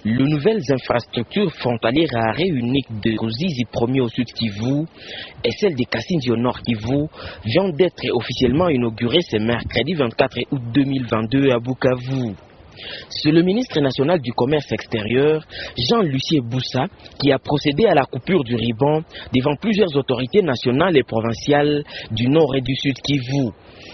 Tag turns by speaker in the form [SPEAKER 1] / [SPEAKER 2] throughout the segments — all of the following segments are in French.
[SPEAKER 1] Les nouvelles infrastructures frontalières à arrêt unique de Ruzizi premier au sud Kivu et celle de Kasindi au nord Kivu vient d'être officiellement inaugurées ce mercredi 24 août 2022 à Bukavu. C'est le ministre national du commerce extérieur, Jean-Lucien Boussa, qui a procédé à la coupure du ruban devant plusieurs autorités nationales et provinciales du nord et du sud Kivu.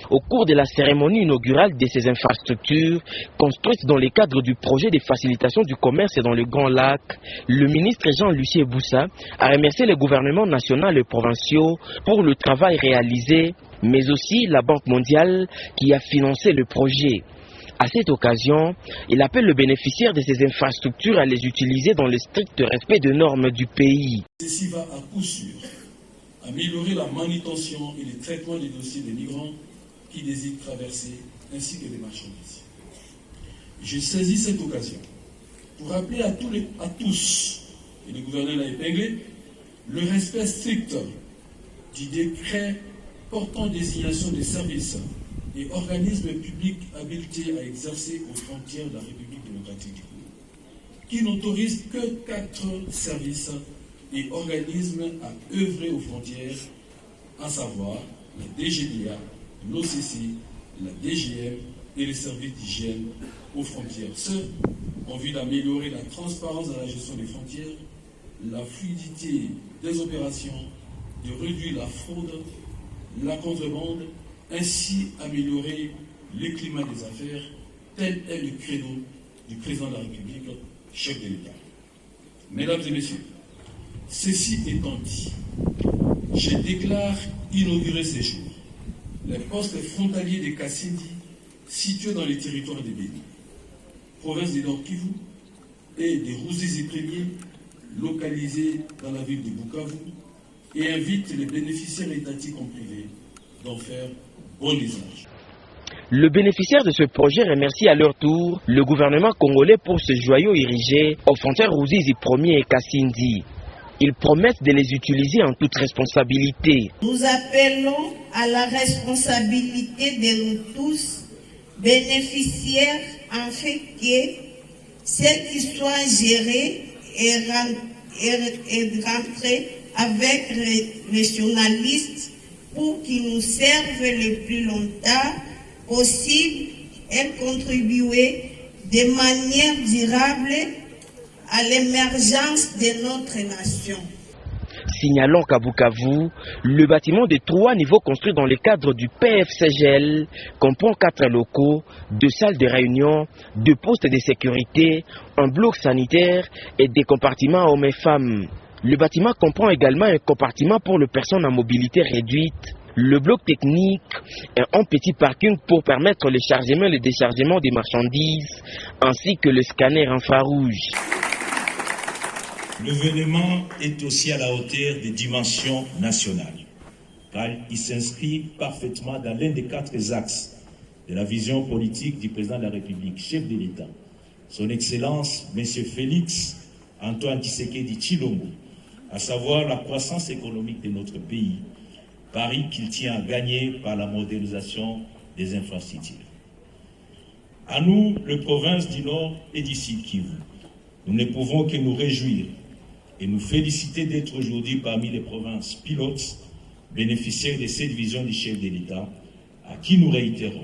[SPEAKER 1] Au cours de la cérémonie inaugurale de ces infrastructures, construites dans le cadre du projet de facilitation du commerce dans le Grand Lac, le ministre Jean-Lucien Boussa a remercié les gouvernements nationaux et provinciaux pour le travail réalisé, mais aussi la Banque mondiale qui a financé le projet. À cette occasion, il appelle le bénéficiaire de ces infrastructures à les utiliser dans le strict respect des normes du pays.
[SPEAKER 2] Ceci va à coup sûr améliorer la manutention et le traitement des dossiers des migrants qui désirent traverser, ainsi que des marchandises. Je saisis cette occasion pour rappeler à tous, et le gouverneur l'a épinglé, le respect strict du décret portant désignation des services et organismes publics habilités à exercer aux frontières de la République démocratique du Congo, qui n'autorise que 4 services et organismes à œuvrer aux frontières, à savoir la DGDA, l'OCC, la DGM et les services d'hygiène aux frontières. Ce, en vue d'améliorer la transparence dans la gestion des frontières, la fluidité des opérations, de réduire la fraude, la contrebande, ainsi améliorer le climat des affaires, tel est le credo du président de la République, chef de l'État. Mesdames et messieurs, ceci étant dit, je déclare inaugurer ces jours les postes frontaliers de Kasindi situés dans les territoires de Béni, province du Nord Kivu, et de Ruzizi premier localisés dans la ville de Bukavu, et invite les bénéficiaires étatiques en privé d'en faire bon usage.
[SPEAKER 1] Le bénéficiaire de ce projet remercie à leur tour le gouvernement congolais pour ce joyau érigé aux frontières Ruzizi premier et Kasindi. Ils promettent de les utiliser en toute responsabilité.
[SPEAKER 3] Nous appelons à la responsabilité de nous tous, bénéficiaires, afin que ce qui soit géré et rentré avec rationalistes pour qu'ils nous servent le plus longtemps possible et contribuer de manière durable à l'émergence de notre nation.
[SPEAKER 1] Signalons qu'à Bukavu, le bâtiment de 3 niveaux construit dans le cadre du PFCGL comprend 4 locaux, 2 salles de réunion, 2 postes de sécurité, un bloc sanitaire et des compartiments hommes et femmes. Le bâtiment comprend également un compartiment pour les personnes à mobilité réduite, le bloc technique et un petit parking pour permettre le chargement et le déchargement des marchandises, ainsi que le scanner infrarouge.
[SPEAKER 4] L'événement est aussi à la hauteur des dimensions nationales, car il s'inscrit parfaitement dans l'un des 4 axes de la vision politique du président de la République, chef de l'État, son Excellence, M. Félix Antoine Tshisekedi Tshilombo, à savoir la croissance économique de notre pays, pari qu'il tient à gagner par la modernisation des infrastructures. À nous, les provinces du Nord et du Sud Kivu, nous ne pouvons que nous réjouir et nous féliciter d'être aujourd'hui parmi les provinces pilotes bénéficiaires de cette vision du chef de l'État, à qui nous réitérons,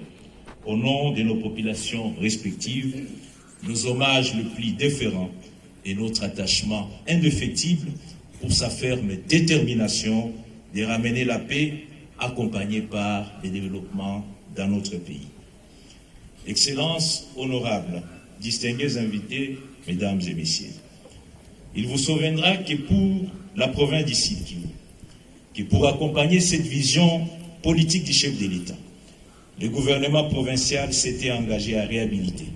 [SPEAKER 4] au nom de nos populations respectives, nos hommages le plus déférents et notre attachement indéfectible pour sa ferme détermination de ramener la paix accompagnée par le développement dans notre pays. Excellences honorables, distingués invités, mesdames et messieurs, il vous souviendra que pour la province du Sud Kivu, que pour accompagner cette vision politique du chef de l'État, le gouvernement provincial s'était engagé à réhabiliter,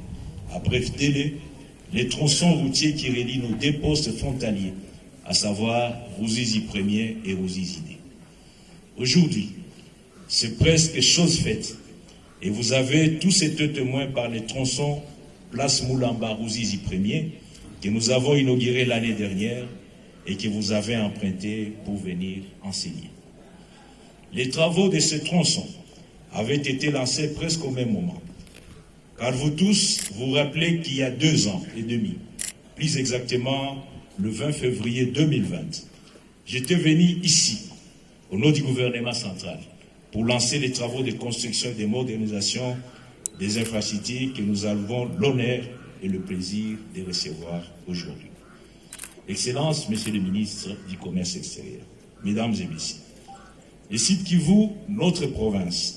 [SPEAKER 4] à bref délai, les tronçons routiers qui relient nos 2 postes frontaliers, à savoir Ruzizi 1er et Ruzizi 2. Aujourd'hui, c'est presque chose faite, et vous avez tous été témoins par les tronçons place Moulamba Rouzizi 1er, que nous avons inauguré l'année dernière et que vous avez emprunté pour venir enseigner. Les travaux de ce tronçon avaient été lancés presque au même moment. Car vous tous vous rappelez qu'il y a 2 ans et demi, plus exactement le 20 février 2020, j'étais venu ici, au nom du gouvernement central, pour lancer les travaux de construction et de modernisation des infrastructures que nous avons l'honneur et le plaisir de recevoir aujourd'hui. Excellences, Monsieur le ministre du Commerce extérieur, Mesdames et Messieurs, le Sud Kivu, notre province,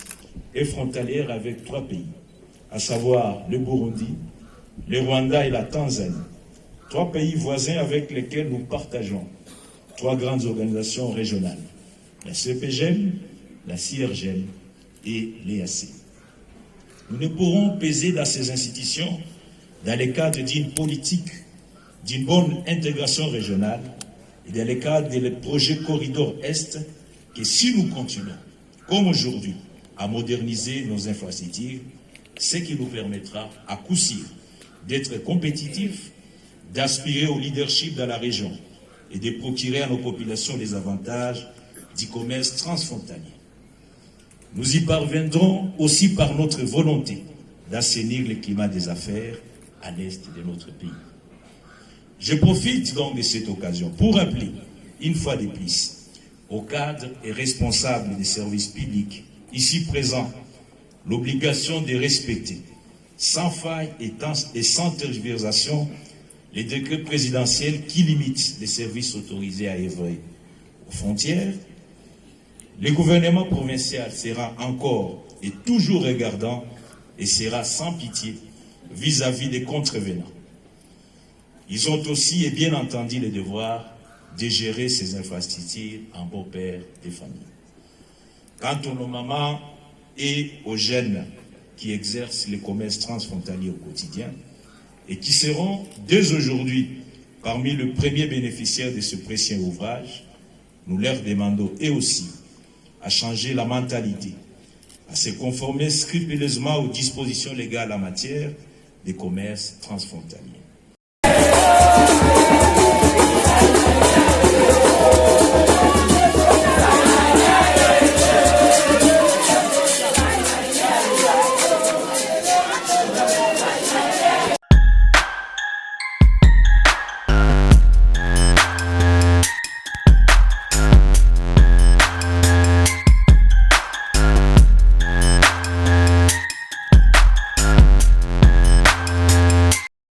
[SPEAKER 4] est frontalière avec 3 pays, à savoir le Burundi, le Rwanda et la Tanzanie, 3 pays voisins avec lesquels nous partageons 3 grandes organisations régionales, la CPGM, la CIRGM et l'EAC. Nous ne pourrons peser dans ces institutions dans le cadre d'une politique, d'une bonne intégration régionale et dans le cadre des projets Corridor Est que si nous continuons, comme aujourd'hui, à moderniser nos infrastructures, ce qui nous permettra à coup sûr d'être compétitifs, d'aspirer au leadership dans la région et de procurer à nos populations les avantages du commerce transfrontalier. Nous y parviendrons aussi par notre volonté d'assainir le climat des affaires à l'est de notre pays. Je profite donc de cette occasion pour rappeler, une fois de plus, aux cadres et responsables des services publics ici présents, l'obligation de respecter, sans faille et sans tergiversation, les décrets présidentiels qui limitent les services autorisés à œuvrer aux frontières. Le gouvernement provincial sera encore et toujours regardant et sera sans pitié vis-à-vis des contrevenants. Ils ont aussi et bien entendu le devoir de gérer ces infrastructures en beau père des familles. Quant aux mamans et aux jeunes qui exercent le commerce transfrontalier au quotidien et qui seront dès aujourd'hui parmi les premiers bénéficiaires de ce précieux ouvrage, nous leur demandons eux aussi à changer la mentalité, à se conformer scrupuleusement aux dispositions légales en matière de commerce transfrontalier.